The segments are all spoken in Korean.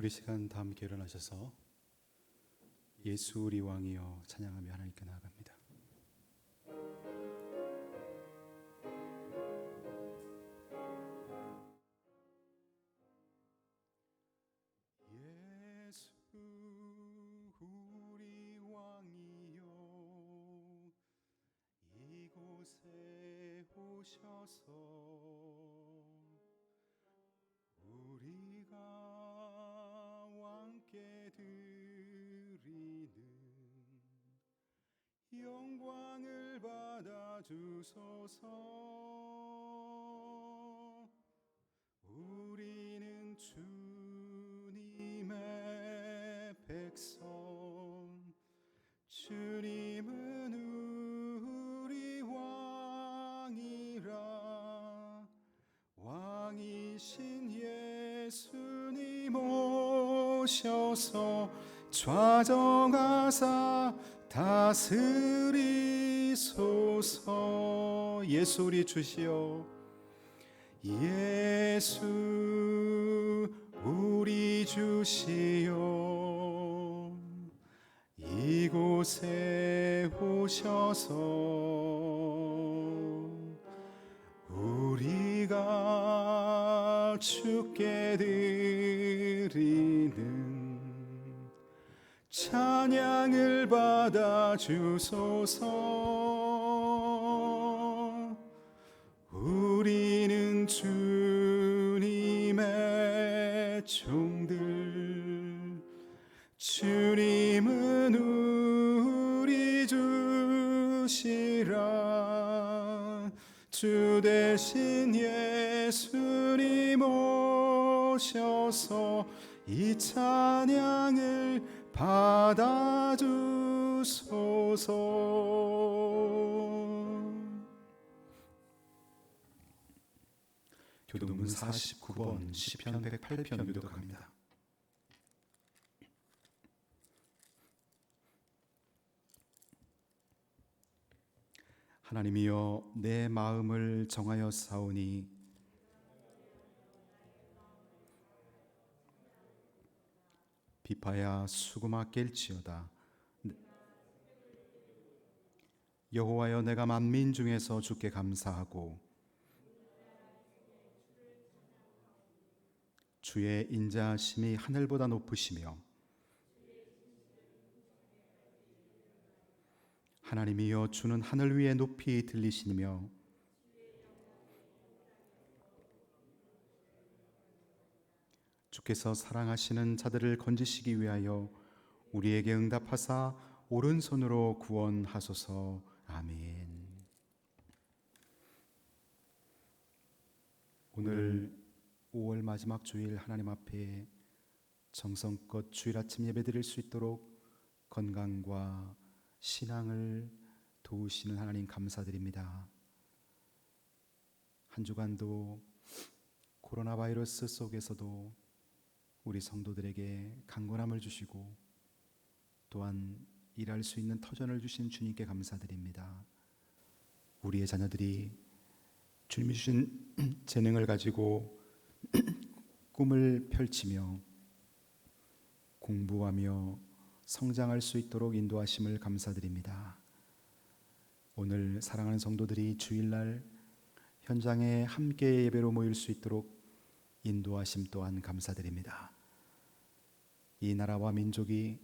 우리 시간 다 함께 일어나셔서 예수 우리 왕이여 찬양하며 하나님께 나아갑니다. 예수 우리 왕이여 이곳에 오셔서 우리가 왕께 드리는 영광을 받아 주소서. 우리는 주님의 백성, 주님은 우리 왕이라. 왕이신 예수님 오셔서 좌정하사 다스리소서. 예수 우리 주시여, 예수 우리 주시여 이곳에 오셔서 우리가 주께 드리는 찬양을 받아 주소서. 우리는 주님의 종들, 주님은 우리 주시라. 주 대신 예수님 오셔서 이 찬양을 받아 주소서. 교도문 49번 시편 108편 교독합니다. 하나님이여 내 마음을 정하여 사오니 비파야 수고마 깰지어다. 여호와여 내가 만민 중에서 주께 감사하고 주의 인자하심이 하늘보다 높으시며 하나님이여 주는 하늘 위에 높이 들리시며 주께서 사랑하시는 자들을 건지시기 위하여 우리에게 응답하사 오른손으로 구원하소서. 아멘. 오늘 5월 마지막 주일 하나님 앞에 정성껏 주일 아침 예배 드릴 수 있도록 건강과 신앙을 도우시는 하나님 감사드립니다. 한 주간도 코로나 바이러스 속에서도 우리 성도들에게 강건함을 주시고 또한 일할 수 있는 터전을 주신 주님께 감사드립니다. 우리의 자녀들이 주님이 주신 재능을 가지고 꿈을 펼치며 공부하며 성장할 수 있도록 인도하심을 감사드립니다. 오늘 사랑하는 성도들이 주일날 현장에 함께 예배로 모일 수 있도록 인도하심 또한 감사드립니다. 이 나라와 민족이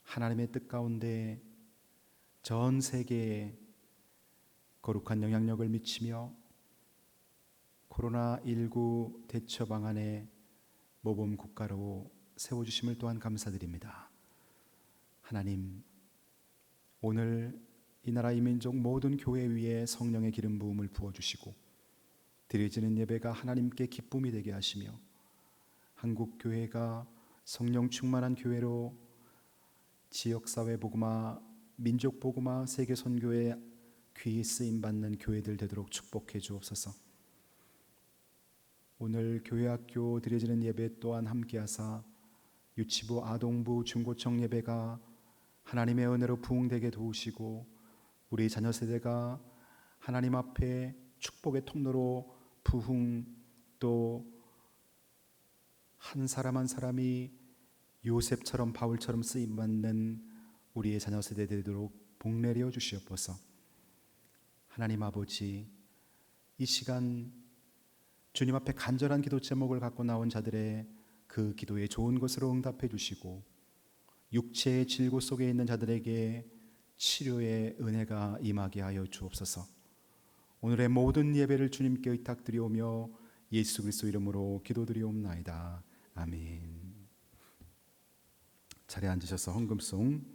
하나님의 뜻 가운데 전 세계에 거룩한 영향력을 미치며 코로나19 대처 방안의 모범 국가로 세워주심을 또한 감사드립니다. 하나님, 오늘 이 나라 이 민족 모든 교회 위에 성령의 기름 부음을 부어주시고 드려지는 예배가 하나님께 기쁨이 되게 하시며 한국 교회가 성령 충만한 교회로 지역사회 복음화, 민족 복음화, 세계 선교에 귀히 쓰임받는 교회들 되도록 축복해 주옵소서. 오늘 교회 학교 드려지는 예배 또한 함께하사 유치부, 아동부, 중고청 예배가 하나님의 은혜로 부흥되게 도우시고 우리 자녀 세대가 하나님 앞에 축복의 통로로 부흥 또 한 사람 한 사람이 요셉처럼 바울처럼 쓰임받는 우리의 자녀 세대 되도록 복내려 주시옵소서. 하나님 아버지, 이 시간 주님 앞에 간절한 기도 제목을 갖고 나온 자들의 그 기도에 좋은 것으로 응답해 주시고, 육체의 질고 속에 있는 자들에게 치료의 은혜가 임하게 하여 주옵소서. 오늘의 모든 예배를 주님께 의탁드리오며 예수 그리스도 이름으로 기도드리옵나이다. 아멘. 자리에 앉으셔서 헌금송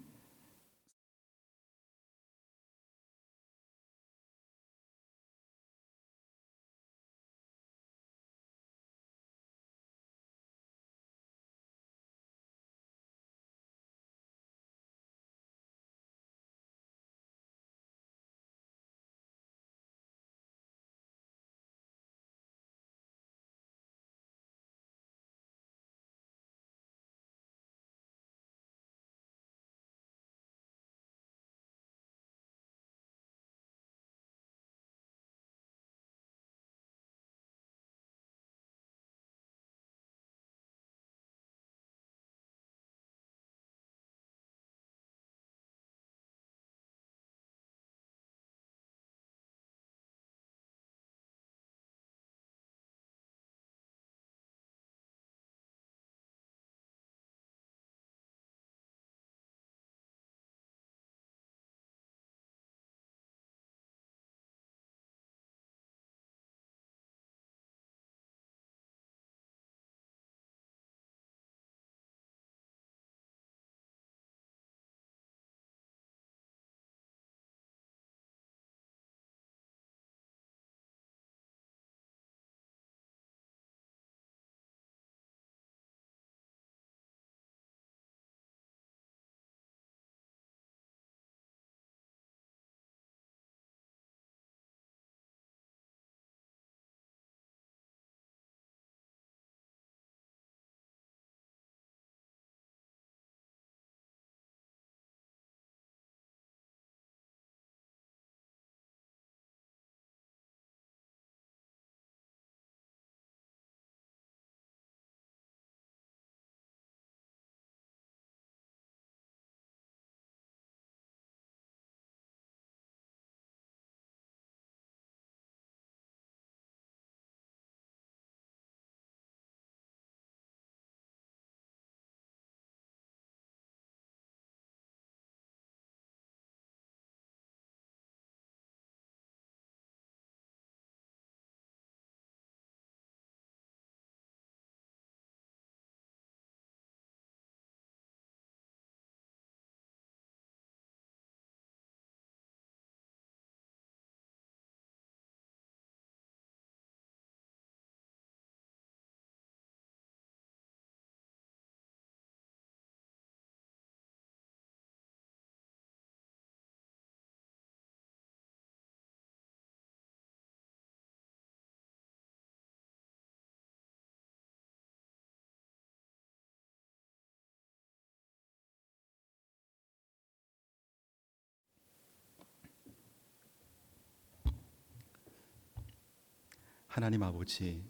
하나님 아버지,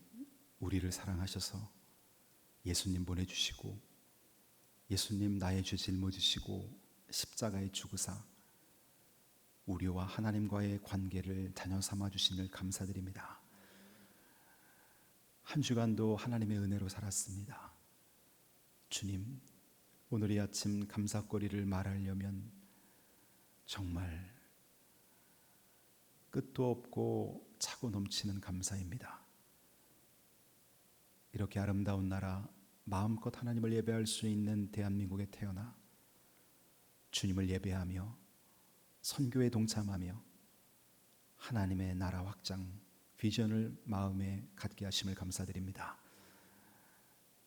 우리를 사랑하셔서 예수님 보내주시고 예수님 나의 죄 짊어지시고 십자가에 죽으사 우리와 하나님과의 관계를 자녀 삼아 주심을 감사드립니다. 한 주간도 하나님의 은혜로 살았습니다. 주님, 오늘 이 아침 감사거리를 말하려면 정말 끝도 없고 차고 넘치는 감사입니다. 이렇게 아름다운 나라, 마음껏 하나님을 예배할 수 있는 대한민국에 태어나 주님을 예배하며 선교에 동참하며 하나님의 나라 확장 비전을 마음에 갖게 하심을 감사드립니다.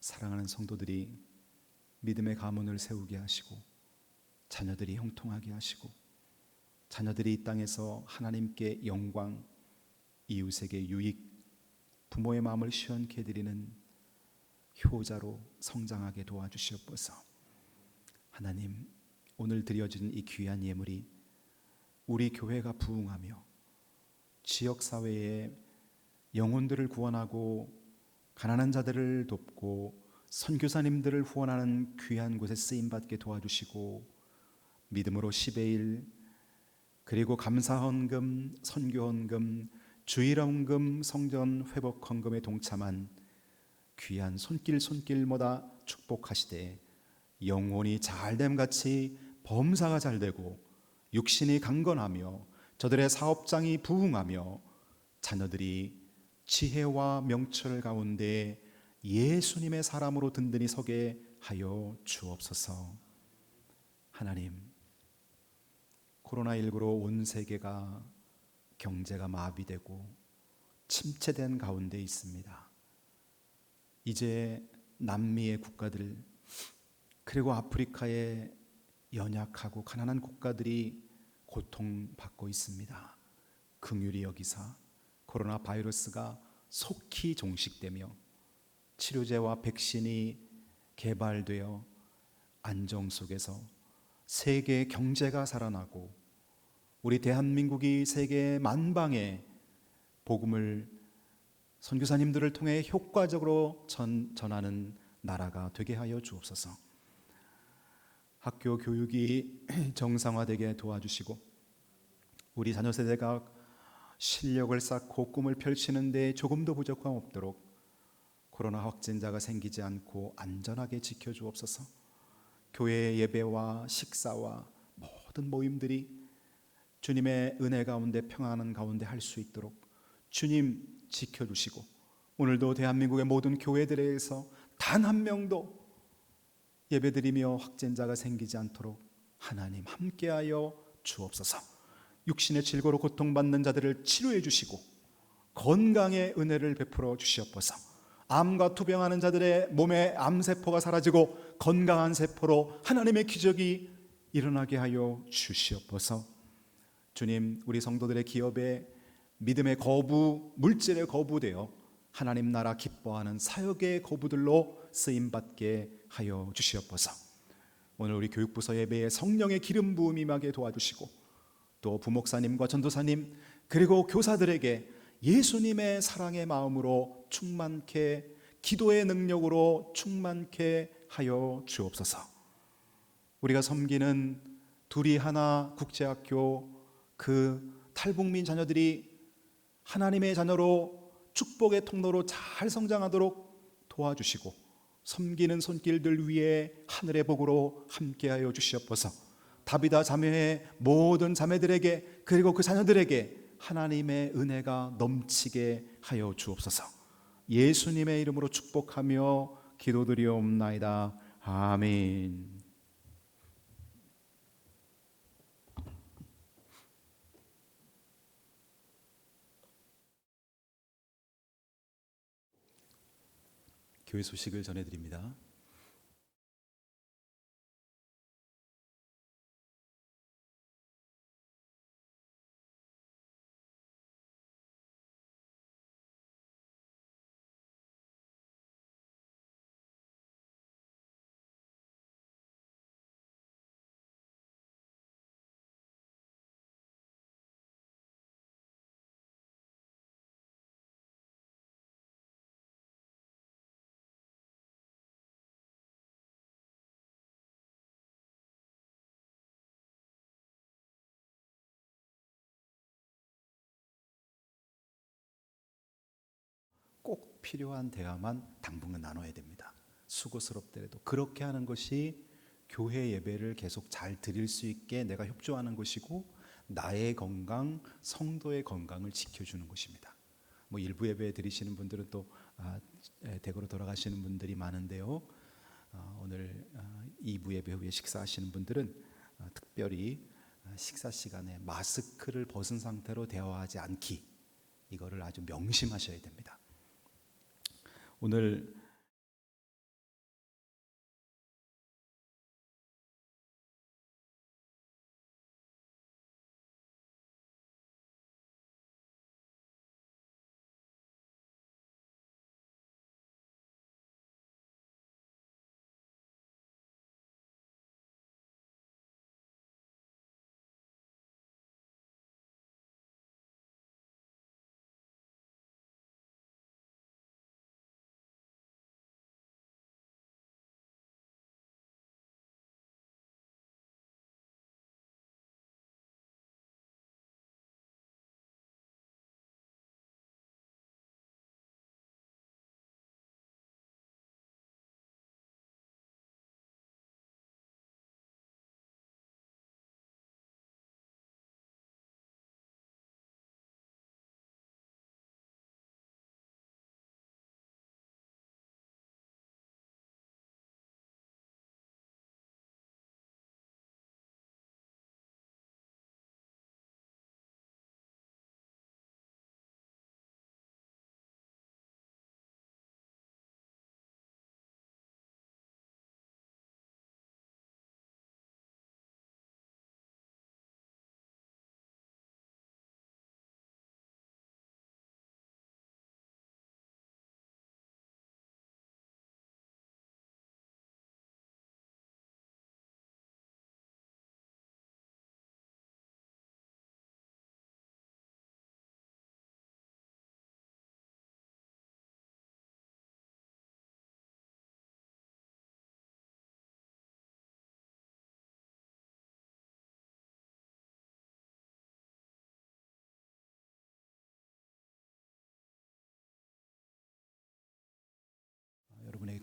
사랑하는 성도들이 믿음의 가문을 세우게 하시고 자녀들이 형통하게 하시고 자녀들이 이 땅에서 하나님께 영광, 이웃에게 유익, 부모의 마음을 시원케 해드리는 효자로 성장하게 도와주시옵소서. 하나님, 오늘 드려진 이 귀한 예물이 우리 교회가 부흥하며 지역사회의 영혼들을 구원하고 가난한 자들을 돕고 선교사님들을 후원하는 귀한 곳에 쓰임받게 도와주시고 믿음으로 10의 1 그리고 감사헌금, 선교헌금, 주일헌금, 성전 회복헌금에 동참한 귀한 손길마다 축복하시되 영혼이 잘됨같이 범사가 잘되고 육신이 강건하며 저들의 사업장이 부흥하며 자녀들이 지혜와 명철 가운데 예수님의 사람으로 든든히 서게 하여 주옵소서. 하나님, 코로나19로 온 세계가 경제가 마비되고 침체된 가운데 있습니다. 이제 남미의 국가들 그리고 아프리카의 연약하고 가난한 국가들이 고통받고 있습니다. 긍휼히 여기사 코로나 바이러스가 속히 종식되며 치료제와 백신이 개발되어 안정 속에서 세계 경제가 살아나고 우리 대한민국이 세계 만방에 복음을 선교사님들을 통해 효과적으로 전하는 나라가 되게 하여 주옵소서. 학교 교육이 정상화되게 도와주시고 우리 자녀 세대가 실력을 쌓고 꿈을 펼치는 데 조금도 부족함 없도록 코로나 확진자가 생기지 않고 안전하게 지켜주옵소서. 교회 예배와 식사와 모든 모임들이 주님의 은혜 가운데 평안한 가운데 할 수 있도록 주님 지켜주시고 오늘도 대한민국의 모든 교회들에서 단 한 명도 예배드리며 확진자가 생기지 않도록 하나님 함께하여 주옵소서. 육신의 질고로 고통받는 자들을 치료해 주시고 건강의 은혜를 베풀어 주시옵소서. 암과 투병하는 자들의 몸에 암세포가 사라지고 건강한 세포로 하나님의 기적이 일어나게 하여 주시옵소서. 주님, 우리 성도들의 기업에 믿음의 거부, 물질의 거부되어 하나님 나라 기뻐하는 사역의 거부들로 쓰임받게 하여 주시옵소서. 오늘 우리 교육부서 예배에 성령의 기름 부음 임하게 도와주시고 또 부목사님과 전도사님 그리고 교사들에게 예수님의 사랑의 마음으로 충만케 기도의 능력으로 충만케 하여 주옵소서. 우리가 섬기는 둘이 하나 국제학교 그 탈북민 자녀들이 하나님의 자녀로 축복의 통로로 잘 성장하도록 도와주시고 섬기는 손길들 위에 하늘의 복으로 함께하여 주시옵소서. 다비다 자매의 모든 자매들에게 그리고 그 자녀들에게 하나님의 은혜가 넘치게 하여 주옵소서. 예수님의 이름으로 축복하며 기도드리옵나이다. 아멘. 교회 소식을 전해드립니다. 꼭 필요한 대화만 당분간 나눠야 됩니다. 수고스럽더라도 그렇게 하는 것이 교회 예배를 계속 잘 드릴 수 있게 내가 협조하는 것이고 나의 건강, 성도의 건강을 지켜주는 것입니다. 뭐 일부 예배 드리시는 분들은 또 댁으로 돌아가시는 분들이 많은데요. 오늘 2부 예배 후에 식사하시는 분들은 특별히 식사 시간에 마스크를 벗은 상태로 대화하지 않기, 이거를 아주 명심하셔야 됩니다. 오늘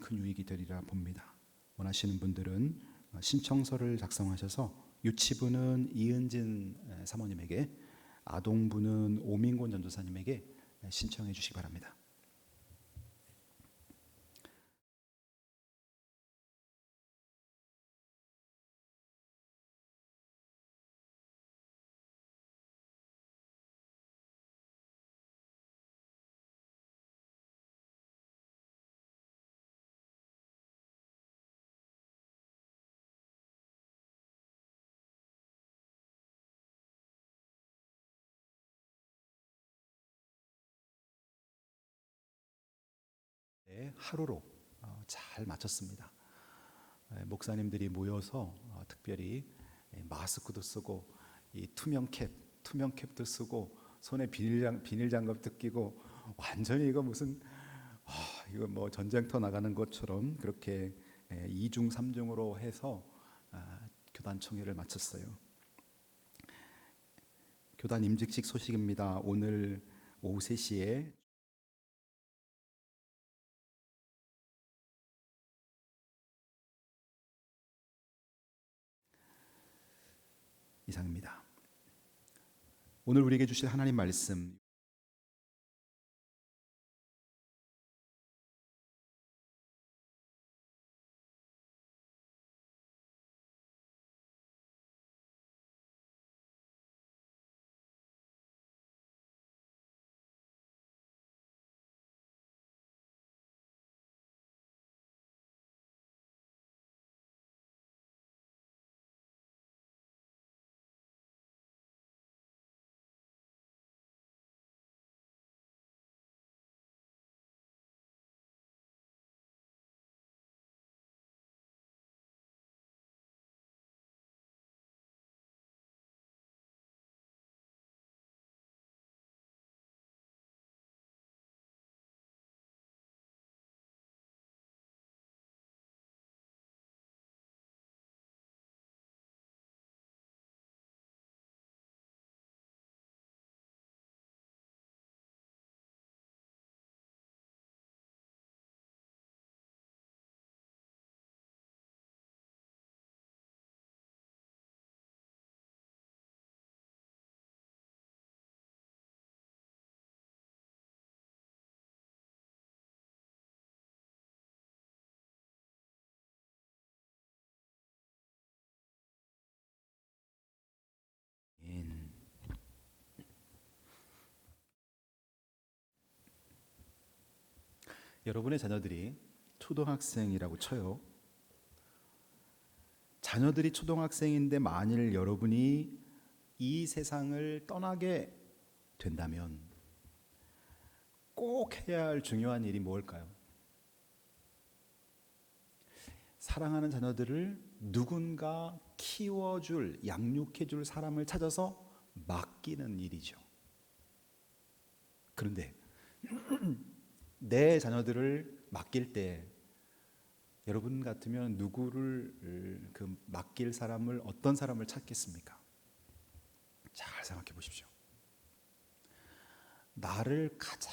큰 유익이 되리라 봅니다. 원하시는 분들은 신청서를 작성하셔서 유치부는 이은진 사모님에게, 아동부는 오민곤 전도사님에게 신청해 주시기 바랍니다. 네, 하루로 잘 마쳤습니다. 목사님들이 모여서 특별히 마스크도 쓰고 이 투명 캡도 쓰고 손에 비닐 장갑도 끼고 완전히 이거 무슨 이거 뭐 전쟁터 나가는 것처럼 그렇게 2중 3중으로 해서 교단 총회를 마쳤어요. 교단 임직식 소식입니다. 오늘 오후 3시에 이상입니다. 오늘 우리에게 주실 하나님 말씀, 여러분의 자녀들이 초등학생이라고 쳐요. 자녀들이 초등학생인데 만일 여러분이 이 세상을 떠나게 된다면 꼭 해야 할 중요한 일이 뭘까요? 사랑하는 자녀들을 누군가 키워줄, 양육해줄 사람을 찾아서 맡기는 일이죠. 그런데 내 자녀들을 맡길 때 여러분 같으면 누구를 맡길 사람을, 어떤 사람을 찾겠습니까? 잘 생각해 보십시오. 나를 가장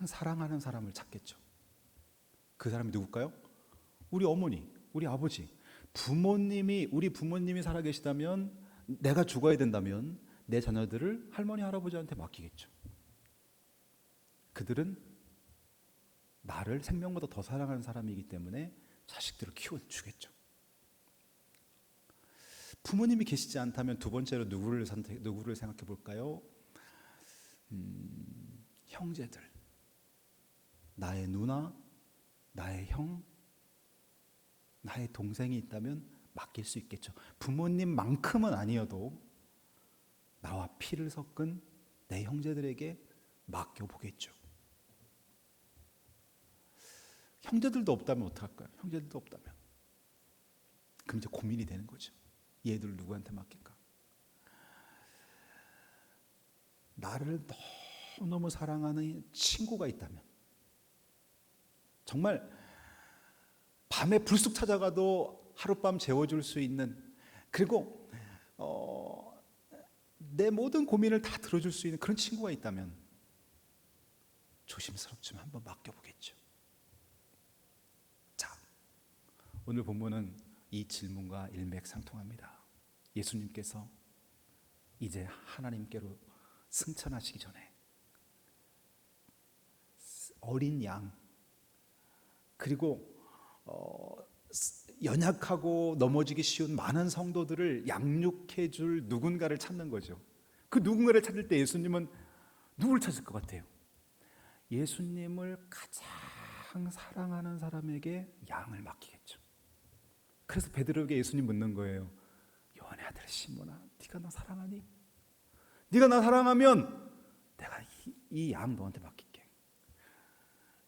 사랑하는 사람을 찾겠죠. 그 사람이 누굴까요? 우리 어머니, 우리 아버지, 우리 부모님이 살아계시다면, 내가 죽어야 된다면 내 자녀들을 할머니, 할아버지한테 맡기겠죠. 그들은 나를 생명보다 더 사랑하는 사람이기 때문에 자식들을 키워주겠죠. 부모님이 계시지 않다면 두 번째로 누구를 생각해 볼까요? 형제들, 나의 누나, 나의 형, 나의 동생이 있다면 맡길 수 있겠죠. 부모님만큼은 아니어도 나와 피를 섞은 내 형제들에게 맡겨보겠죠. 형제들도 없다면 어떡할까요? 형제들도 없다면. 그럼 이제 고민이 되는 거죠. 얘들 누구한테 맡길까? 나를 너무너무 사랑하는 친구가 있다면, 정말 밤에 불쑥 찾아가도 하룻밤 재워줄 수 있는, 그리고 내 모든 고민을 다 들어줄 수 있는 그런 친구가 있다면 조심스럽지만 한번 맡겨보겠죠. 자, 오늘 본문은 이 질문과 일맥상통합니다. 예수님께서 이제 하나님께로 승천하시기 전에 어린 양, 그리고 연약하고 넘어지기 쉬운 많은 성도들을 양육해 줄 누군가를 찾는 거죠. 그 누군가를 찾을 때 예수님은 누굴 찾을 것 같아요? 예수님을 가장 사랑하는 사람에게 양을 맡기겠죠. 그래서 베드로에게 예수님 묻는 거예요. 요한의 아들 시몬아, 네가 나 사랑하니? 네가 나 사랑하면 내가 이 양 너한테 맡길게.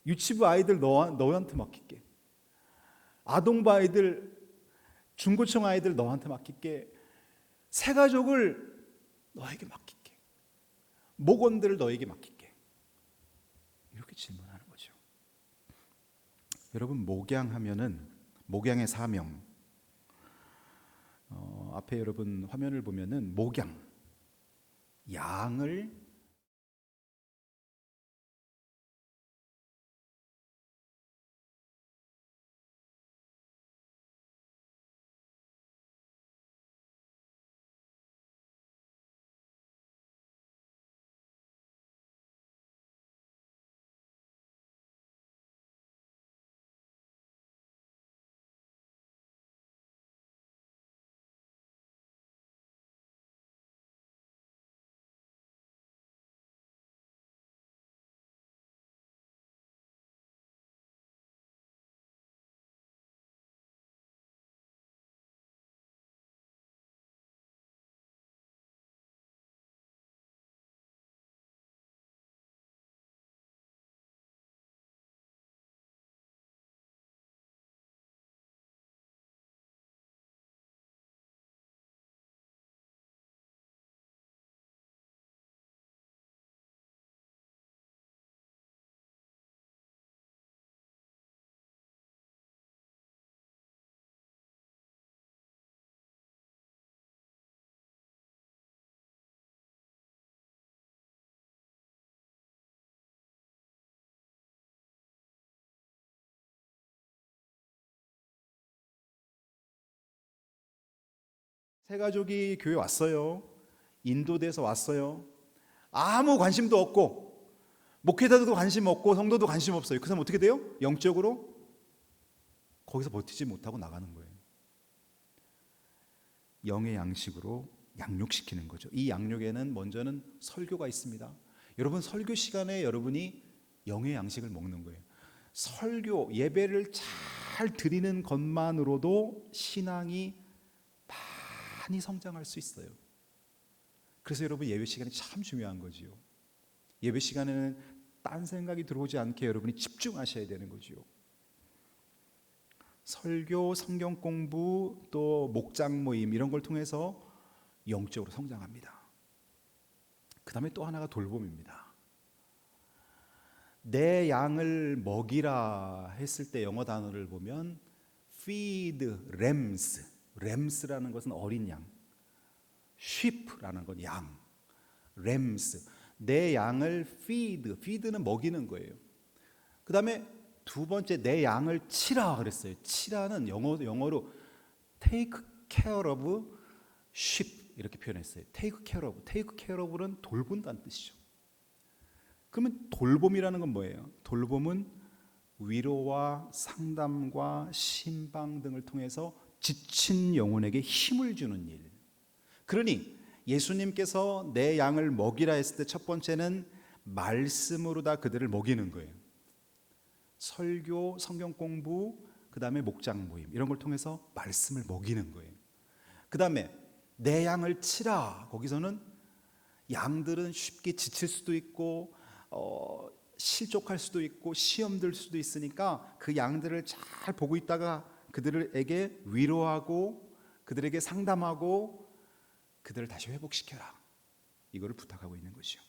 유치부 아이들 너한테 맡길게. 아동부 아이들, 중고층 아이들 너한테 맡길게. 새 가족을 너에게 맡길게. 목원들을 너에게 맡길게. 이렇게 질문하는 거죠. 여러분, 목양하면은 목양의 사명, 앞에 여러분 화면을 보면은 목양, 양을 새 가족이 교회 왔어요. 인도돼서 왔어요. 아무 관심도 없고 목회자들도 관심 없고 성도도 관심 없어요. 그 사람 어떻게 돼요? 영적으로 거기서 버티지 못하고 나가는 거예요. 영의 양식으로 양육시키는 거죠. 이 양육에는 먼저는 설교가 있습니다. 여러분, 설교 시간에 여러분이 영의 양식을 먹는 거예요. 설교, 예배를 잘 드리는 것만으로도 신앙이 많이 성장할 수 있어요. 그래서 여러분, 예배 시간이 참 중요한 거지요. 예배 시간에는 딴 생각이 들어오지 않게 여러분이 집중하셔야 되는 거지요. 설교, 성경 공부, 또 목장 모임 이런 걸 통해서 영적으로 성장합니다. 그 다음에 또 하나가 돌봄입니다. 내 양을 먹이라 했을 때 영어 단어를 보면 feed lambs, lambs라는 것은 어린 양, sheep라는 건 양, lambs, 내 양을 feed는 먹이는 거예요. 그 다음에 두 번째, 내 양을 치라 그랬어요. 치라는 영어로 take care of sheep 이렇게 표현했어요. take care of는 돌본다는 뜻이죠. 그러면 돌봄이라는 건 뭐예요? 돌봄은 위로와 상담과 신방 등을 통해서 지친 영혼에게 힘을 주는 일. 그러니 예수님께서 내 양을 먹이라 했을 때 첫 번째는 말씀으로 다 그들을 먹이는 거예요. 설교, 성경 공부, 그 다음에 목장 모임 이런 걸 통해서 말씀을 먹이는 거예요. 그 다음에 내 양을 치라. 거기서는 양들은 쉽게 지칠 수도 있고 실족할 수도 있고 시험 들 수도 있으니까 그 양들을 잘 보고 있다가 그들에게 위로하고 그들에게 상담하고 그들을 다시 회복시켜라. 이거를 부탁하고 있는 것이요.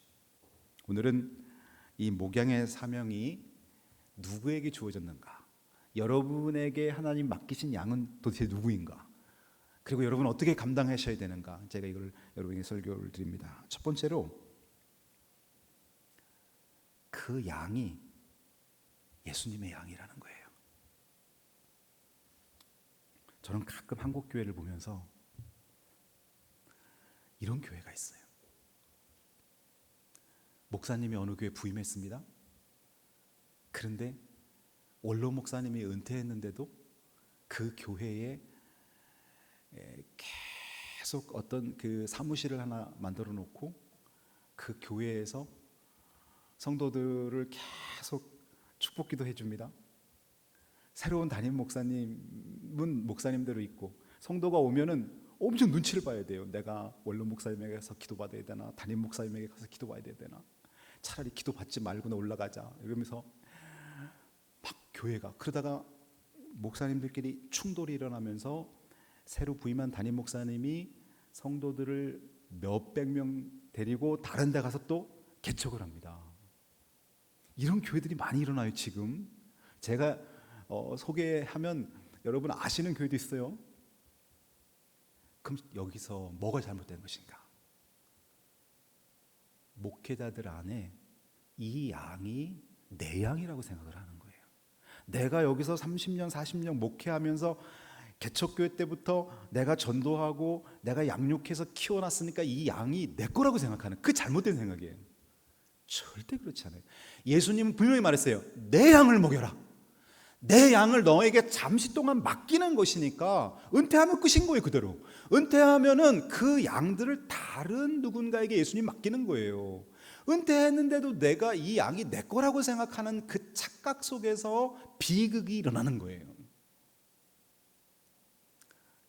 오늘은 이 목양의 사명이 누구에게 주어졌는가? 여러분에게 하나님 맡기신 양은 도대체 누구인가? 그리고 여러분 어떻게 감당하셔야 되는가? 제가 이걸 여러분에게 설교를 드립니다. 첫 번째로 그 양이 예수님의 양이라는 거예요. 저는 가끔 한국 교회를 보면서 이런 교회가 있어요. 목사님이 어느 교회 부임했습니다. 그런데 원로 목사님이 은퇴했는데도 그 교회에 계속 어떤 그 사무실을 하나 만들어 놓고 그 교회에서 성도들을 계속 축복기도 해줍니다. 새로운 담임 목사님은 목사님대로 있고, 성도가 오면은 엄청 눈치를 봐야 돼요. 내가 원로 목사님에게 가서 기도받아야 되나, 담임 목사님에게 가서 기도받아야 되나, 차라리 기도받지 말고나 올라가자 이러면서 막 교회가, 그러다가 목사님들끼리 충돌이 일어나면서 새로 부임한 담임 목사님이 성도들을 몇백 명 데리고 다른 데 가서 또 개척을 합니다. 이런 교회들이 많이 일어나요. 지금 제가 소개하면 여러분 아시는 교회도 있어요. 그럼 여기서 뭐가 잘못된 것인가? 목회자들 안에 이 양이 내 양이라고 생각을 하는 거예요. 내가 여기서 30년 40년 목회하면서 개척교회 때부터 내가 전도하고 내가 양육해서 키워놨으니까 이 양이 내 거라고 생각하는, 그 잘못된 생각이에요. 절대 그렇지 않아요. 예수님은 분명히 말했어요. 내 양을 먹여라. 내 양을 너에게 잠시 동안 맡기는 것이니까, 은퇴하면 끝인 거예요. 그대로 은퇴하면은 그 양들을 다른 누군가에게 예수님 맡기는 거예요. 은퇴했는데도 내가 이 양이 내 거라고 생각하는 그 착각 속에서 비극이 일어나는 거예요.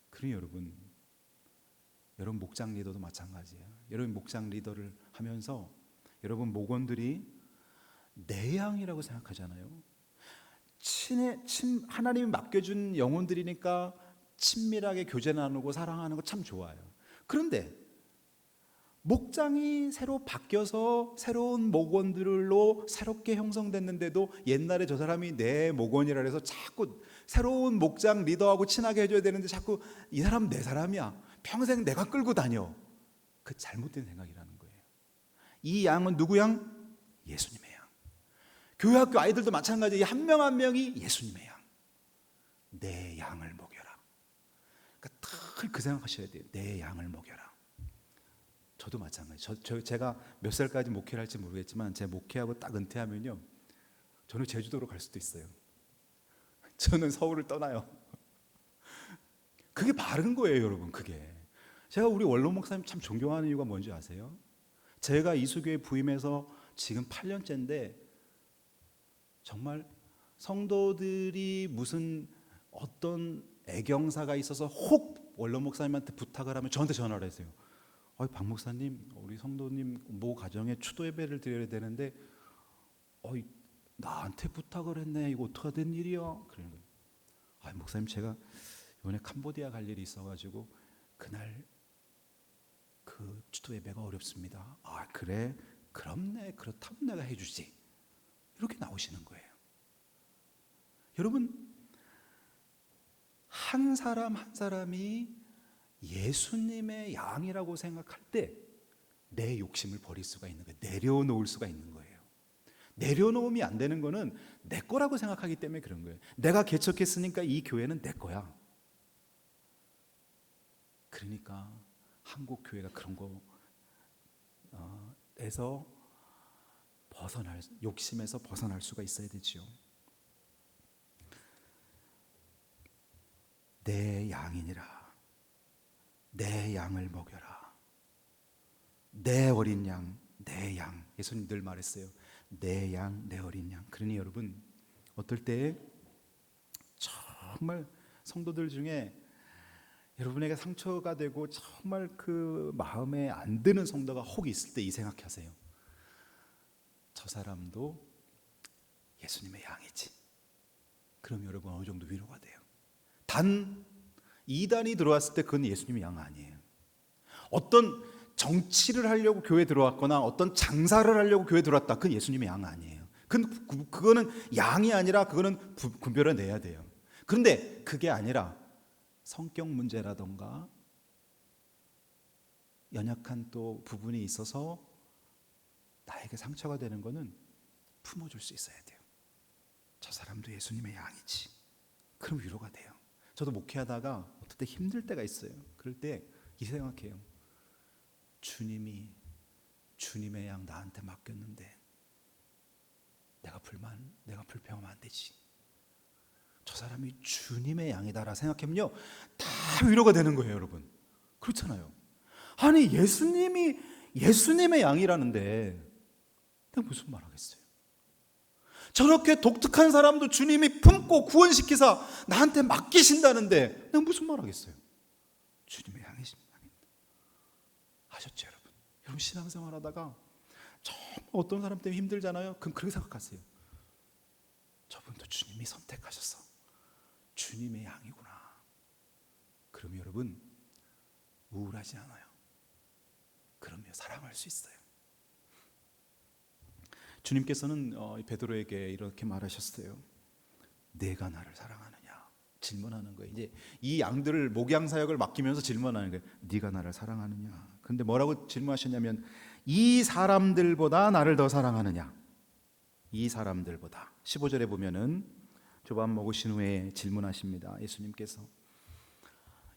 그러니 여러분 목장 리더도 마찬가지예요. 여러분 목장 리더를 하면서 여러분 목원들이 내 양이라고 생각하잖아요. 하나님이 맡겨준 영혼들이니까 친밀하게 교제 나누고 사랑하는 거 참 좋아요. 그런데 목장이 새로 바뀌어서 새로운 목원들로 새롭게 형성됐는데도 옛날에 저 사람이 내 목원이라 해서 자꾸 새로운 목장 리더하고 친하게 해줘야 되는데 자꾸 이 사람 내 사람이야, 평생 내가 끌고 다녀. 그 잘못된 생각이라는 거예요. 이 양은 누구 양? 예수님의 양. 교회 학교 아이들도 마찬가지예요. 한 명 한 명이 예수님의 양. 내 양을 먹여라. 그러니까 늘 그 생각하셔야 돼요. 내 양을 먹여라. 저도 마찬가지예요. 제가 몇 살까지 목회를 할지 모르겠지만 제 목회하고 딱 은퇴하면요, 저는 제주도로 갈 수도 있어요. 저는 서울을 떠나요. 그게 바른 거예요, 여러분. 그게 제가 우리 원로 목사님 참 존경하는 이유가 뭔지 아세요? 제가 이수교회 부임해서 지금 8년째인데 정말 성도들이 무슨 어떤 애경사가 있어서 혹 원로 목사님한테 부탁을 하면 저한테 전화를 했어요. 박 목사님, 우리 성도님 모 가정에 추도 예배를 드려야 되는데 나한테 부탁을 했네. 이거 어떻게 된 일이야? 그러는 거예요. 목사님, 제가 이번에 캄보디아 갈 일이 있어가지고 그날 그 추도 예배가 어렵습니다. 그래? 그렇다면 내가 해주지. 이렇게 나오시는 거예요. 여러분, 한 사람 한 사람이 예수님의 양이라고 생각할 때 내 욕심을 버릴 수가 있는 거예요. 내려놓을 수가 있는 거예요. 내려놓음이 안 되는 거는 내 거라고 생각하기 때문에 그런 거예요. 내가 개척했으니까 이 교회는 내 거야. 그러니까 한국 교회가 그런 거에서 욕심에서 벗어날 수가 있어야 되지요. 내 양이니라. 내 양을 먹여라. 내 어린 양, 내 양. 예수님 늘 말했어요. 내 양, 내 어린 양. 그러니 여러분, 어떨 때 정말 성도들 중에 여러분에게 상처가 되고 정말 그 마음에 안 드는 성도가 혹 있을 때 이 생각하세요. 저 사람도 예수님의 양이지. 그럼 여러분 어느 정도 위로가 돼요. 단 이단이 들어왔을 때 그건 예수님의 양 아니에요. 어떤 정치를 하려고 교회에 들어왔거나 어떤 장사를 하려고 교회에 들어왔다, 그건 예수님의 양 아니에요. 그거는 양이 아니라 그거는 분별해내야 돼요. 그런데 그게 아니라 성격 문제라던가 연약한 또 부분이 있어서 나에게 상처가 되는 거는 품어줄 수 있어야 돼요. 저 사람도 예수님의 양이지. 그럼 위로가 돼요. 저도 목회하다가 어떨 때 힘들 때가 있어요. 그럴 때 이 생각해요. 주님이 주님의 양 나한테 맡겼는데 내가 불평하면 안 되지. 저 사람이 주님의 양이다라 생각하면요, 다 위로가 되는 거예요, 여러분. 그렇잖아요. 아니 예수님의 양이라는데 내가 무슨 말 하겠어요? 저렇게 독특한 사람도 주님이 품고 구원시키사 나한테 맡기신다는데 내가 무슨 말 하겠어요? 주님의 양이십니다. 아셨죠, 여러분? 여러분 신앙생활 하다가 정말 어떤 사람 때문에 힘들잖아요. 그럼 그렇게 생각하세요. 저분도 주님이 선택하셔서 주님의 양이구나. 그러면 여러분 우울하지 않아요. 그러면 사랑할 수 있어요. 주님께서는 베드로에게 이렇게 말하셨어요. 내가 나를 사랑하느냐 질문하는 거예요. 이제 이 양들을 목양 사역을 맡기면서 질문하는 거예요. 네가 나를 사랑하느냐. 그런데 뭐라고 질문하셨냐면 이 사람들보다 나를 더 사랑하느냐. 이 사람들보다. 15절에 보면은 조반 먹으신 후에 질문하십니다. 예수님께서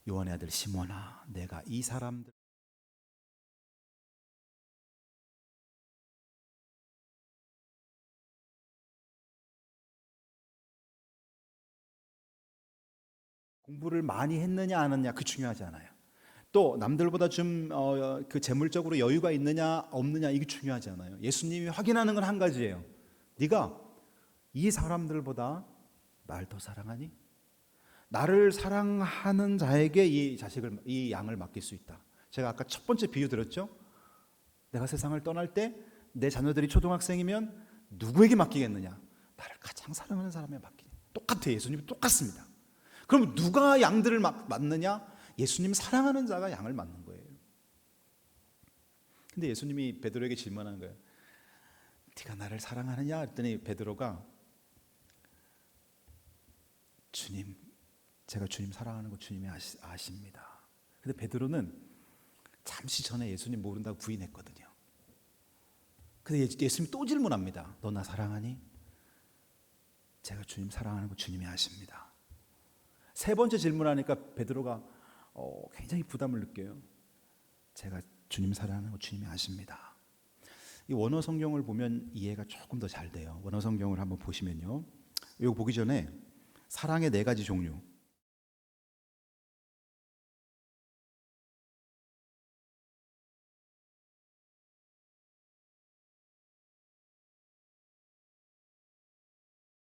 요한의 아들 시몬아, 내가 이 사람들 공부를 많이 했느냐 안 했느냐 그 중요하지 않아요. 또 남들보다 좀 그 재물적으로 여유가 있느냐 없느냐 이게 중요하지 않아요. 예수님이 확인하는 건 한 가지예요. 네가 이 사람들보다 날 더 사랑하니? 나를 사랑하는 자에게 이 양을 맡길 수 있다. 제가 아까 첫 번째 비유 들었죠? 내가 세상을 떠날 때 내 자녀들이 초등학생이면 누구에게 맡기겠느냐? 나를 가장 사랑하는 사람에 맡기냐. 똑같아요. 예수님이 똑같습니다. 그럼 누가 양들을 맡느냐? 예수님 사랑하는 자가 양을 맡는 거예요. 근데 예수님이 베드로에게 질문하는 거예요. 네가 나를 사랑하느냐? 했더니 베드로가 주님, 제가 주님 사랑하는 거 주님이 아십니다. 근데 베드로는 잠시 전에 예수님 모른다고 부인했거든요. 근데 예수님이 또 질문합니다. 너 나 사랑하니? 제가 주님 사랑하는 거 주님이 아십니다. 세 번째 질문하니까 베드로가 굉장히 부담을 느껴요. 제가 주님 사랑하는 거 주님이 아십니다. 이 원어 성경을 보면 이해가 조금 더 잘 돼요. 원어 성경을 한번 보시면요. 이거 보기 전에 사랑의 네 가지 종류.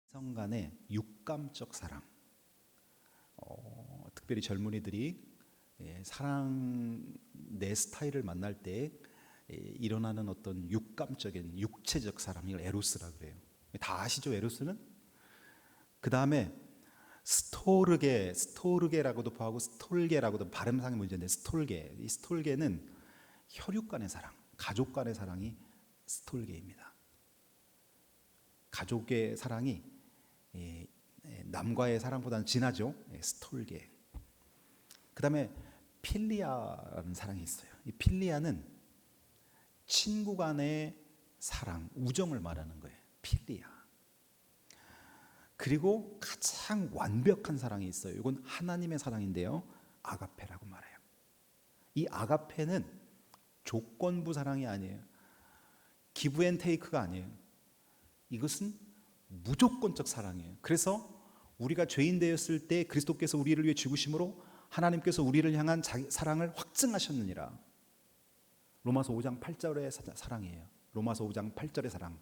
이성 간의 육감적 사랑. 특별히 젊은이들이 사랑 내 스타일을 만날 때 일어나는 어떤 육감적인 육체적 사랑, 이걸 에로스라 그래요. 다 아시죠, 에로스는? 그 다음에 스토르게라고도 하고 스톨게라고도 발음상의 문제인데 이 스톨게는 혈육 간의 사랑, 가족 간의 사랑이 스톨게입니다. 가족의 사랑이 남과의 사랑보다는 진하죠. 스톨게. 그 다음에 필리아라는 사랑이 있어요. 이 필리아는 친구 간의 사랑, 우정을 말하는 거예요. 필리아. 그리고 가장 완벽한 사랑이 있어요. 이건 하나님의 사랑인데요. 아가페라고 말해요. 이 아가페는 조건부 사랑이 아니에요. 기브 앤 테이크가 아니에요. 이것은 무조건적 사랑이에요. 그래서 우리가 죄인 되었을 때 그리스도께서 우리를 위해 죽으심으로 하나님께서 우리를 향한 사랑을 확증하셨느니라. 로마서 5장 8절의 사랑이에요. 로마서 5장 8절의 사랑.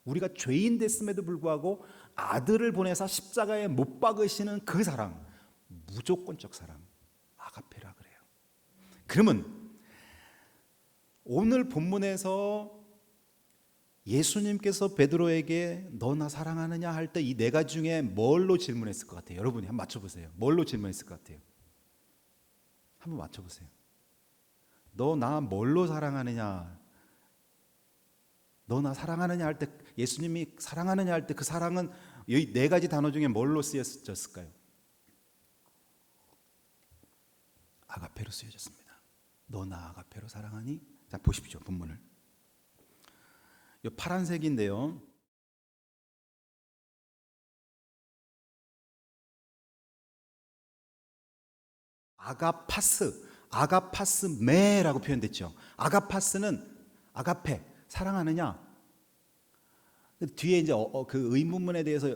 우리가 죄인 됐음에도 불구하고 아들을 보내사 십자가에 못 박으시는 그 사랑, 무조건적 사랑, 아가페라 그래요. 그러면 오늘 본문에서 예수님께서 베드로에게 너 나 사랑하느냐 할 때 이 네 가지 중에 뭘로 질문했을 것 같아요? 여러분이 한번 맞춰보세요. 뭘로 질문했을 것 같아요? 한번 맞춰보세요. 너 나 뭘로 사랑하느냐? 너 나 사랑하느냐 할 때, 예수님이 사랑하느냐 할 때 그 사랑은 이 네 가지 단어 중에 뭘로 쓰여졌을까요? 아가페로 쓰여졌습니다. 너 나 아가페로 사랑하니? 자, 보십시오, 본문을. 이 파란색인데요. 아가파스메라고 표현됐죠. 아가파스는 아가페, 사랑하느냐. 뒤에 이제 그 의문문에 대해서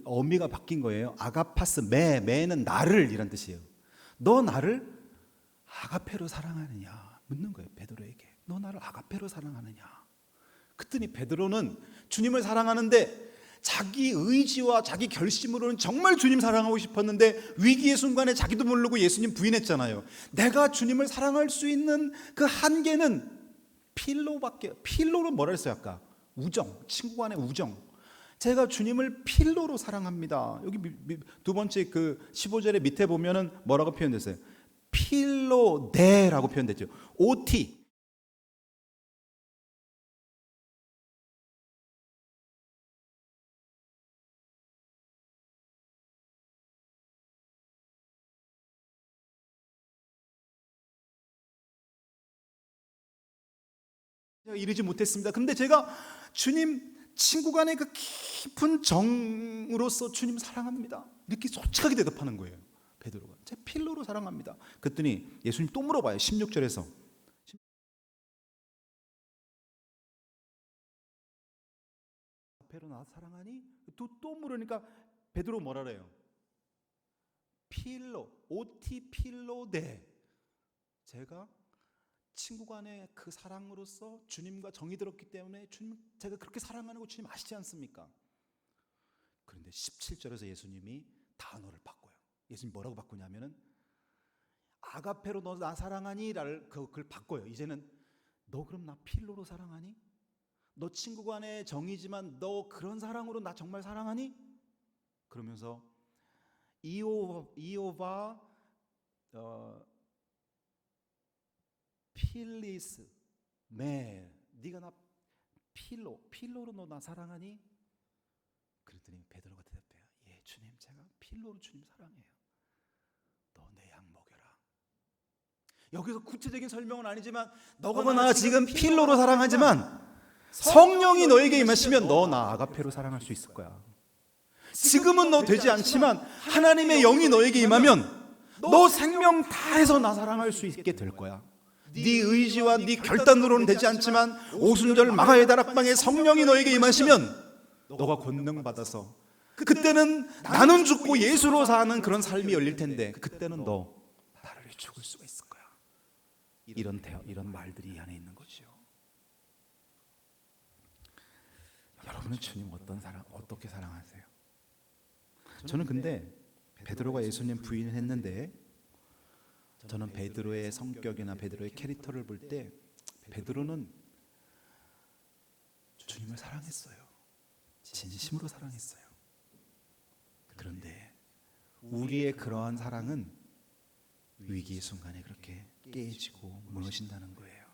어미가 바뀐 거예요. 아가파스메, 메는 나를 이란 뜻이에요. 너 나를 아가페로 사랑하느냐 묻는 거예요. 베드로에게. 너 나를 아가페로 사랑하느냐. 그랬더니 베드로는 주님을 사랑하는데 자기 의지와 자기 결심으로는 정말 주님 사랑하고 싶었는데 위기의 순간에 자기도 모르고 예수님 부인했잖아요. 내가 주님을 사랑할 수 있는 그 한계는 필로는 뭐라 했어요 아까? 우정, 친구 간의 우정. 제가 주님을 필로로 사랑합니다. 여기 두 번째 그 15절의 밑에 보면은 뭐라고 표현됐어요? 필로데라고 표현됐죠. OT. 이르지 못했습니다. 그런데 제가 주님 친구 간의 그 깊은 정으로서 주님 사랑합니다. 이렇게 솔직하게 대답하는 거예요. 베드로가 제 필로로 사랑합니다. 그랬더니 예수님 또 물어봐요. 16절에서 아가페로 나 사랑하니? 또 물으니까 베드로 뭐라 그래요? 필로, 오티 필로데. 제가 친구 간의 그 사랑으로서 주님과 정이 들었기 때문에 주님 제가 그렇게 사랑하는 거 주님 아시지 않습니까? 그런데 17절에서 예수님이 단어를 바꿔요. 예수님 뭐라고 바꾸냐면은 아가페로 너 나 사랑하니? 라를 그걸 바꿔요. 이제는 너 그럼 나 필로로 사랑하니? 너 친구 간의 정이지만 너 그런 사랑으로 나 정말 사랑하니? 그러면서 이오바 필리스 매 네가 나 필로로 너 나 사랑하니? 그랬더니 베드로가 대답해요. 예 주님 제가 필로로 주님 사랑해요. 너 내 양 먹여라. 여기서 구체적인 설명은 아니지만 너가 나 지금 필로로 사랑하지만 성령이 너에게 임하시면 너 나 아가페로 사랑할 수 있을 거야. 지금은 너 되지 않지만 하나님의 영이 너에게 임하면 너 생명 다해서 나 사랑할 수 있게 될 거야. 네 의지와 네 결단으로는 되지 않지만 오순절 마가의 다락방에 성령이 너에게 임하시면 너가 권능 받아서 그때는 나는 죽고 예수로 사는 그런 삶이 열릴 텐데 그때는 너 나를 위해 죽을 수가 있을 거야. 이런 말들이 이 안에 있는 거죠. 여러분은 주님 어떻게 사랑하세요? 저는 근데 베드로가 예수님 부인을 했는데 저는 베드로의 성격이나 베드로의 캐릭터를 볼 때 베드로는 주님을 사랑했어요. 진심으로 사랑했어요. 그런데 우리의 그러한 사랑은 위기의 순간에 그렇게 깨지고 무너진다는 거예요.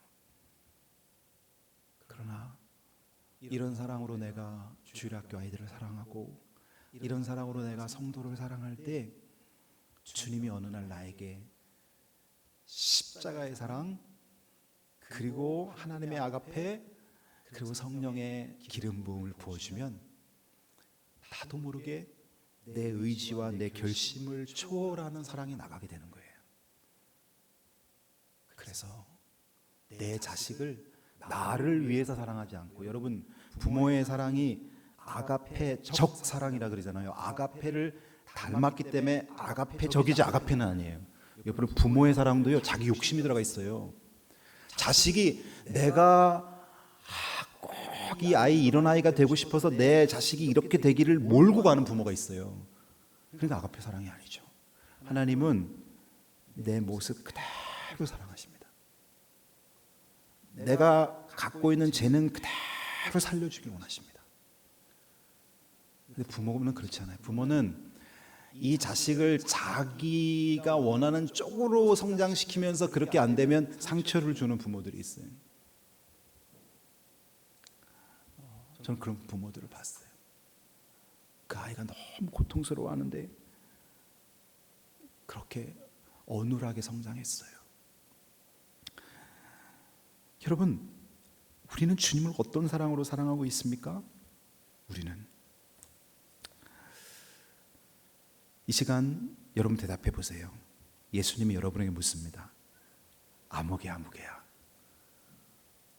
그러나 이런 사랑으로 내가 주일학교 아이들을 사랑하고 이런 사랑으로 내가 성도를 사랑할 때 주님이 어느 날 나에게 십자가의 사랑 그리고 하나님의 아가페 그리고 성령의 기름 부음을 부어주면 나도 모르게 내 의지와 내 결심을 초월하는 사랑이 나가게 되는 거예요. 그래서 내 자식을 나를 위해서 사랑하지 않고 여러분 부모의 사랑이 아가페 적 사랑이라 그러잖아요. 아가페를 닮았기 때문에 아가페적이지 아가페는 아니에요. 옆으로 부모의 사랑도요 자기 욕심이 들어가 있어요. 자식이 내가 꼭 이 아이 이런 아이가 되고 싶어서 내 자식이 이렇게 되기를 몰고 가는 부모가 있어요. 그러니까 아가페 사랑이 아니죠. 하나님은 내 모습 그대로 사랑하십니다. 내가 갖고 있는 재능 그대로 살려주길 원하십니다. 근데 부모는 그렇지 않아요. 부모는 이 자식을 자기가 원하는 쪽으로 성장시키면서 그렇게 안 되면 상처를 주는 부모들이 있어요. 저는 그런 부모들을 봤어요. 그 아이가 너무 고통스러워하는데 그렇게 어눌하게 성장했어요. 여러분, 우리는 주님을 어떤 사랑으로 사랑하고 있습니까? 우리는 이 시간 여러분 대답해 보세요. 예수님이 여러분에게 묻습니다. 아무개야.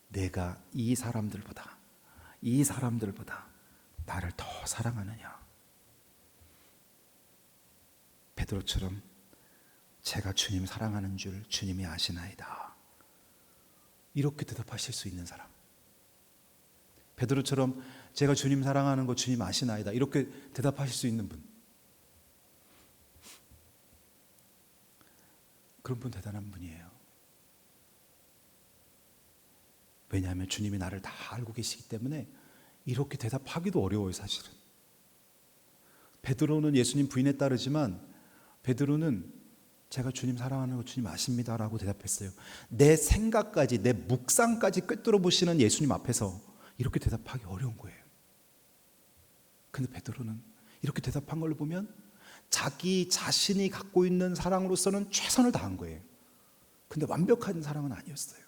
내가 이 사람들보다 나를 더 사랑하느냐? 베드로처럼 제가 주님 사랑하는 줄 주님이 아시나이다, 이렇게 대답하실 수 있는 사람. 베드로처럼 제가 주님 사랑하는 거 주님 아시나이다, 이렇게 대답하실 수 있는 분. 그런 분 대단한 분이에요. 왜냐하면 주님이 나를 다 알고 계시기 때문에 이렇게 대답하기도 어려워요, 사실은. 베드로는 예수님 부인에 따르지만 베드로는 제가 주님 사랑하는 거 주님 아십니다라고 대답했어요. 내 생각까지, 내 묵상까지 꿰뚫어 보시는 예수님 앞에서 이렇게 대답하기 어려운 거예요. 근데 베드로는 이렇게 대답한 걸 보면 자기 자신이 갖고 있는 사랑으로서는 최선을 다한 거예요. 근데 완벽한 사랑은 아니었어요.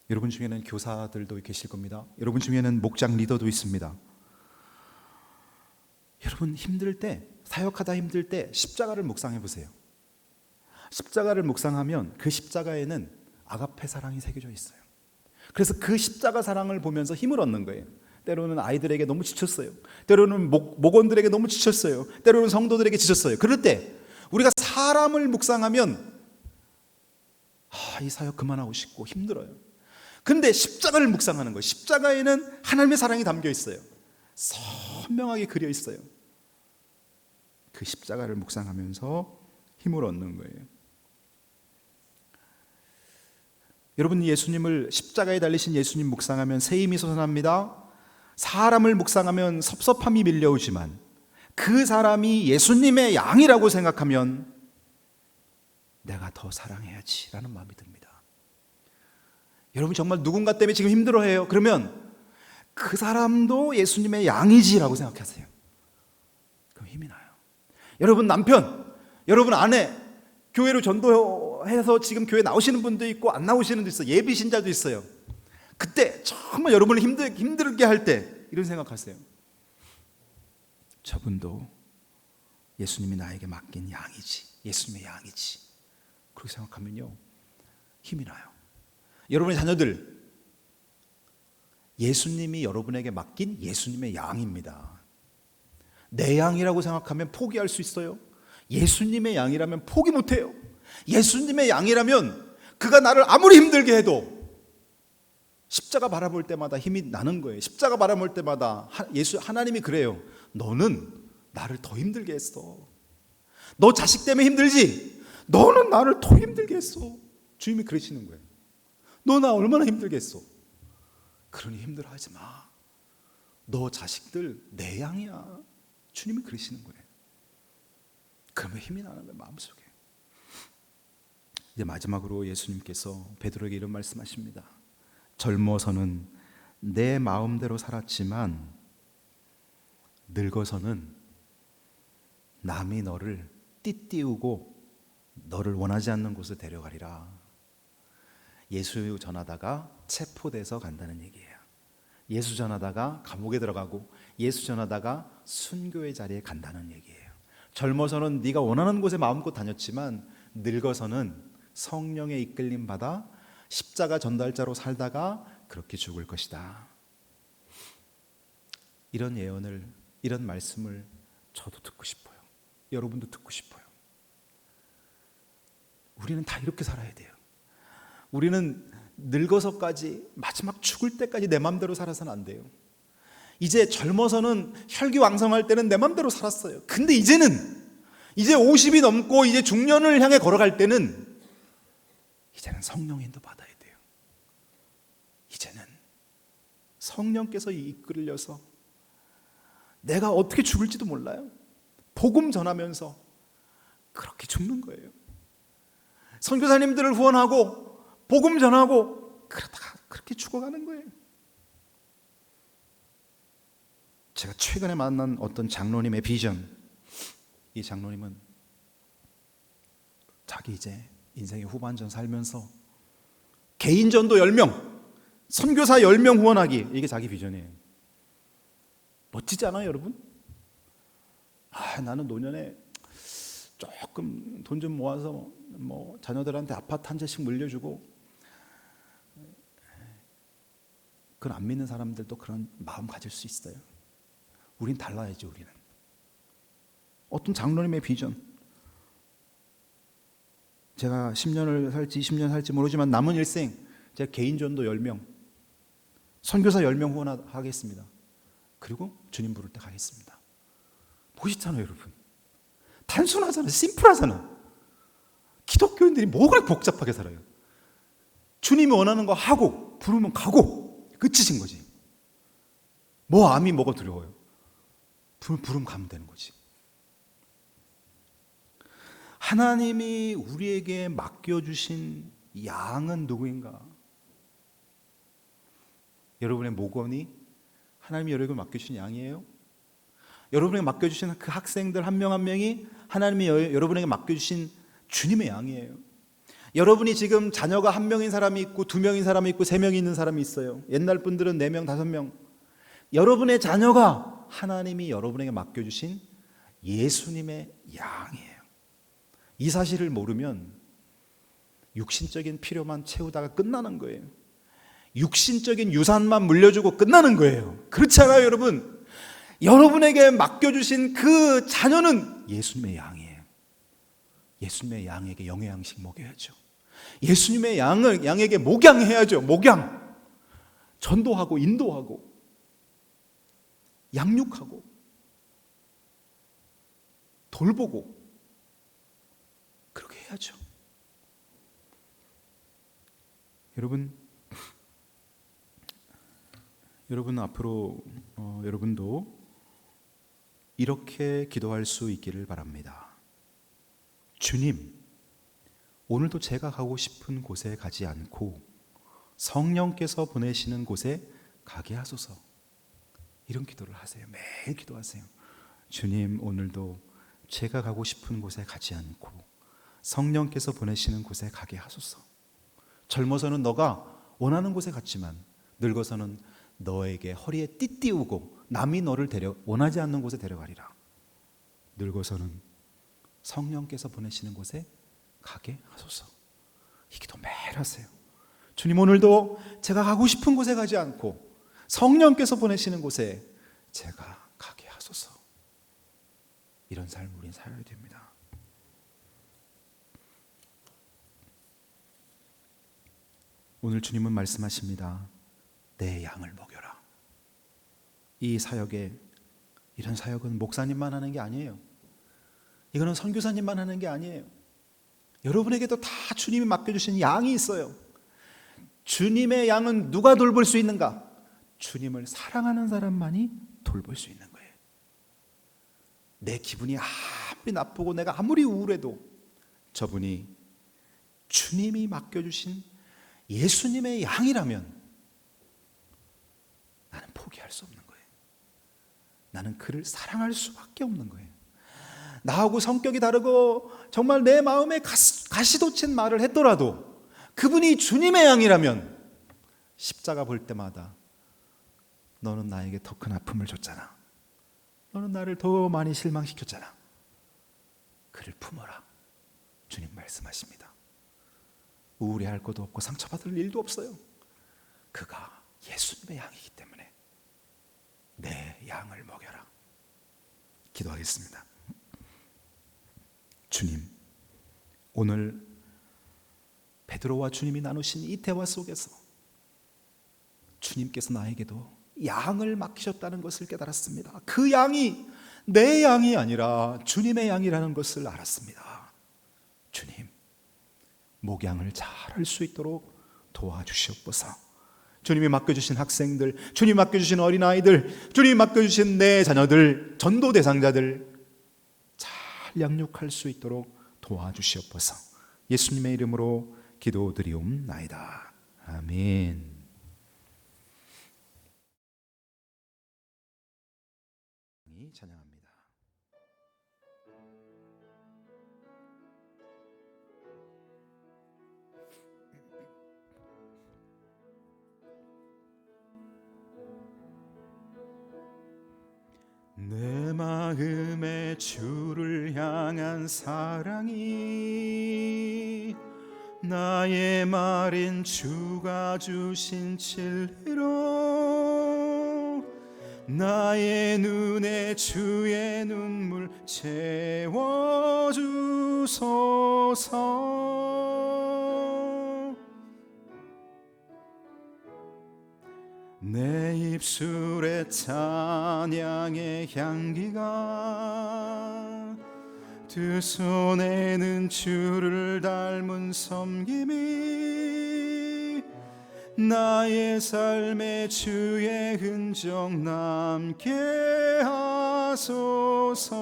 여러분 중에는 교사들도 계실 겁니다. 여러분 중에는 목장 리더도 있습니다. 여러분 힘들 때, 사역하다 힘들 때 십자가를 묵상해 보세요. 십자가를 묵상하면 그 십자가에는 아가페 사랑이 새겨져 있어요. 그래서 그 십자가 사랑을 보면서 힘을 얻는 거예요. 때로는 아이들에게 너무 지쳤어요. 때로는 목원들에게 너무 지쳤어요. 때로는 성도들에게 지쳤어요. 그럴 때 우리가 사람을 묵상하면 이 사역 그만하고 싶고 힘들어요. 근데 십자가를 묵상하는 거예요. 십자가에는 하나님의 사랑이 담겨 있어요. 선명하게 그려 있어요. 그 십자가를 묵상하면서 힘을 얻는 거예요. 여러분, 예수님을, 십자가에 달리신 예수님 묵상하면 새 힘이 솟아납니다. 사람을 묵상하면 섭섭함이 밀려오지만 그 사람이 예수님의 양이라고 생각하면 내가 더 사랑해야지 라는 마음이 듭니다. 여러분 정말 누군가 때문에 지금 힘들어해요. 그러면 그 사람도 예수님의 양이지라고 생각하세요. 그럼 힘이 나요. 여러분 남편, 여러분 아내, 교회로 전도해서 지금 교회 나오시는 분도 있고 안 나오시는 분도 있어요. 예비 신자도 있어요. 그때 정말 여러분을 힘들게 할 때 이런 생각하세요. 저분도 예수님이 나에게 맡긴 양이지, 예수님의 양이지, 그렇게 생각하면요 힘이 나요. 여러분의 자녀들, 예수님이 여러분에게 맡긴 예수님의 양입니다. 내 양이라고 생각하면 포기할 수 있어요? 예수님의 양이라면 포기 못해요. 예수님의 양이라면 그가 나를 아무리 힘들게 해도 십자가 바라볼 때마다 힘이 나는 거예요. 십자가 바라볼 때마다 하나님이 그래요. 너는 나를 더 힘들게 했어. 너 자식 때문에 힘들지? 너는 나를 더 힘들게 했어. 주님이 그러시는 거예요. 너 나 얼마나 힘들게 했어. 그러니 힘들어하지 마. 너 자식들 내 양이야. 주님이 그러시는 거예요. 그러면 힘이 나는 거예요, 마음속에. 이제 마지막으로 예수님께서 베드로에게 이런 말씀하십니다. 젊어서는 내 마음대로 살았지만 늙어서는 남이 너를 띠띠우고 너를 원하지 않는 곳에 데려가리라. 예수 전하다가 체포돼서 간다는 얘기예요. 예수 전하다가 감옥에 들어가고 예수 전하다가 순교의 자리에 간다는 얘기예요. 젊어서는 네가 원하는 곳에 마음껏 다녔지만 늙어서는 성령의 이끌림 받아 십자가 전달자로 살다가 그렇게 죽을 것이다. 이런 예언을, 이런 말씀을 저도 듣고 싶어요. 여러분도 듣고 싶어요. 우리는 다 이렇게 살아야 돼요. 우리는 늙어서까지, 마지막 죽을 때까지 내 맘대로 살아서는 안 돼요. 이제 젊어서는 혈기왕성할 때는 내 맘대로 살았어요. 근데 이제 50이 넘고 이제 중년을 향해 걸어갈 때는 이제는 성령 인도 받아야 돼요. 이제는 성령께서 이끌려서 내가 어떻게 죽을지도 몰라요. 복음 전하면서 그렇게 죽는 거예요. 선교사님들을 후원하고 복음 전하고 그러다가 그렇게 죽어가는 거예요. 제가 최근에 만난 어떤 장로님의 비전, 이 장로님은 자기 이제 인생의 후반전 살면서 개인전도 10명, 선교사 10명 후원하기, 이게 자기 비전이에요. 멋지지 않아요, 여러분? 나는 노년에 조금 돈 좀 모아서 뭐 자녀들한테 아파트 한 채씩 물려주고, 그건 안 믿는 사람들도 그런 마음 가질 수 있어요. 우린 달라야죠. 우리는 어떤 장로님의 비전, 제가 10년을 살지 20년 살지 모르지만 남은 일생 제가 개인전도 10명, 선교사 10명 후원하겠습니다. 그리고 주님 부를 때 가겠습니다. 보시잖아요 여러분, 단순하잖아요. 심플하잖아. 기독교인들이 뭐 그렇게 복잡하게 살아요. 주님이 원하는 거 하고 부르면 가고 끝이신 거지. 뭐 암이 뭐가 두려워요. 부르면 가면 되는 거지. 하나님이 우리에게 맡겨주신 양은 누구인가? 여러분의 목원이 하나님이 여러분에게 맡겨주신 양이에요? 여러분에게 맡겨주신 그 학생들 한 명 한 명이 하나님이 여러분에게 맡겨주신 주님의 양이에요. 여러분이 지금 자녀가 한 명인 사람이 있고 두 명인 사람이 있고 세 명이 있는 사람이 있어요. 옛날 분들은 4명, 5명. 여러분의 자녀가 하나님이 여러분에게 맡겨주신 예수님의 양이에요. 이 사실을 모르면 육신적인 필요만 채우다가 끝나는 거예요. 육신적인 유산만 물려주고 끝나는 거예요. 그렇지 않아요 여러분? 여러분에게 맡겨주신 그 자녀는 예수님의 양이에요. 예수님의 양에게 영의 양식 먹여야죠. 예수님의 양에게 목양해야죠. 목양. 전도하고 인도하고 양육하고 돌보고 그렇게 해야죠. 여러분 앞으로 여러분도 이렇게 기도할 수 있기를 바랍니다. 주님, 오늘도 제가 가고 싶은 곳에 가지 않고 성령께서 보내시는 곳에 가게 하소서. 이런 기도를 하세요. 매일 기도하세요. 주님, 오늘도 제가 가고 싶은 곳에 가지 않고 성령께서 보내시는 곳에 가게 하소서. 젊어서는 너가 원하는 곳에 갔지만 늙어서는 너에게 허리에 띠띠우고 남이 너를 원하지 않는 곳에 데려가리라. 늙어서는 성령께서 보내시는 곳에 가게 하소서. 이 기도 매일 하세요. 주님, 오늘도 제가 가고 싶은 곳에 가지 않고 성령께서 보내시는 곳에 제가 가게 하소서. 이런 삶을 우리는 살아야 됩니다. 오늘 주님은 말씀하십니다. 내 양을 먹여라. 이 사역에, 이런 사역은 목사님만 하는 게 아니에요. 이거는 선교사님만 하는 게 아니에요. 여러분에게도 다 주님이 맡겨주신 양이 있어요. 주님의 양은 누가 돌볼 수 있는가? 주님을 사랑하는 사람만이 돌볼 수 있는 거예요. 내 기분이 아무리 나쁘고 내가 아무리 우울해도 저분이 주님이 맡겨주신 예수님의 양이라면 나는 포기할 수 없는 거예요. 나는 그를 사랑할 수밖에 없는 거예요. 나하고 성격이 다르고 정말 내 마음에 가시돋친 말을 했더라도 그분이 주님의 양이라면 십자가 볼 때마다 너는 나에게 더 큰 아픔을 줬잖아. 너는 나를 더 많이 실망시켰잖아. 그를 품어라. 주님 말씀하십니다. 우울해할 것도 없고 상처받을 일도 없어요. 그가 예수님의 양이기 때문에 내 양을 먹여라. 기도하겠습니다. 주님, 오늘 베드로와 주님이 나누신 이 대화 속에서 주님께서 나에게도 양을 맡기셨다는 것을 깨달았습니다. 그 양이 내 양이 아니라 주님의 양이라는 것을 알았습니다. 주님, 목양을 잘 할 수 있도록 도와주시옵소서. 주님이 맡겨주신 학생들, 주님이 맡겨주신 어린아이들, 주님이 맡겨주신 내 자녀들, 전도 대상자들 잘 양육할 수 있도록 도와주시옵소서. 예수님의 이름으로 기도드리옵나이다. 아멘. 찬양합니다. 내 마음에 주를 향한 사랑이 나의 말인 주가 주신 진리로 나의 눈에 주의 눈물 채워주소서. 내 입술에 찬양의 향기가 두 손에는 주를 닮은 섬김이 나의 삶에 주의 흔적 남게 하소서.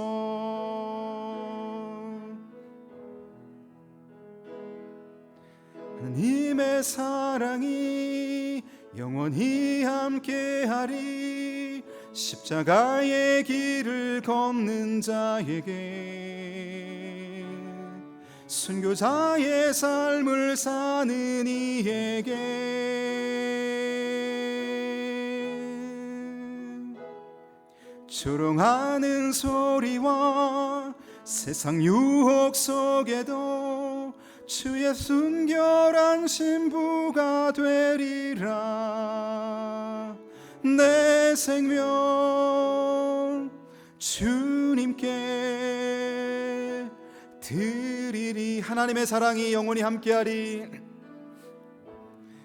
하나님의 사랑이 영원히 함께하리. 십자가의 길을 걷는 자에게 순교자의 삶을 사는 이에게 조롱하는 소리와 세상 유혹 속에도 주의 순결한 신부가 되리라. 내 생명 주님께 드리리. 하나님의 사랑이 영원히 함께하리.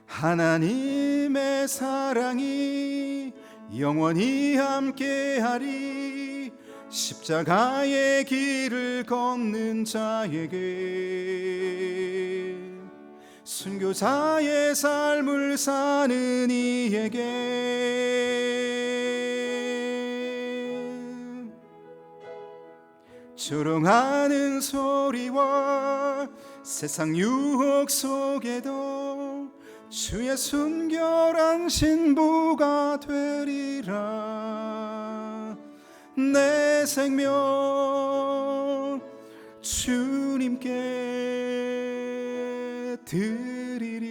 하나님의 사랑이 영원히 함께하리. 십자가의 길을 걷는 자에게 순교자의 삶을 사는 이에게 조롱하는 소리와 세상 유혹 속에도 주의 순결한 신부가 되리라. 내 생명 주님께 드리리.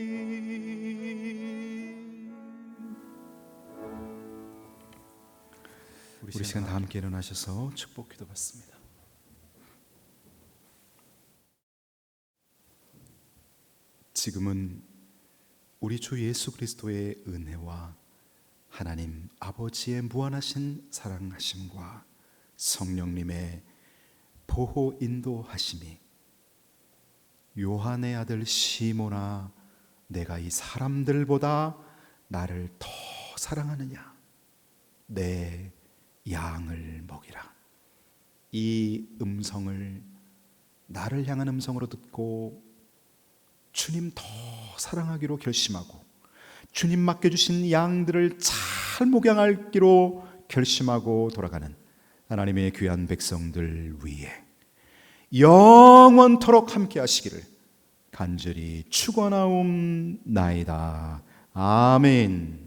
우리 시간 다 함께 일어나셔서 축복 기도 받습니다. 지금은 우리 주 예수 그리스도의 은혜와 하나님 아버지의 무한하신 사랑하심과 성령님의 보호 인도하심이 요한의 아들 시몬아 내가 이 사람들보다 나를 더 사랑하느냐, 내 양을 먹이라. 이 음성을 나를 향한 음성으로 듣고 주님 더 사랑하기로 결심하고 주님 맡겨주신 양들을 잘 목양하기로 결심하고 돌아가는 하나님의 귀한 백성들 위에 영원토록 함께 하시기를 간절히 축원하옵나이다. 아멘.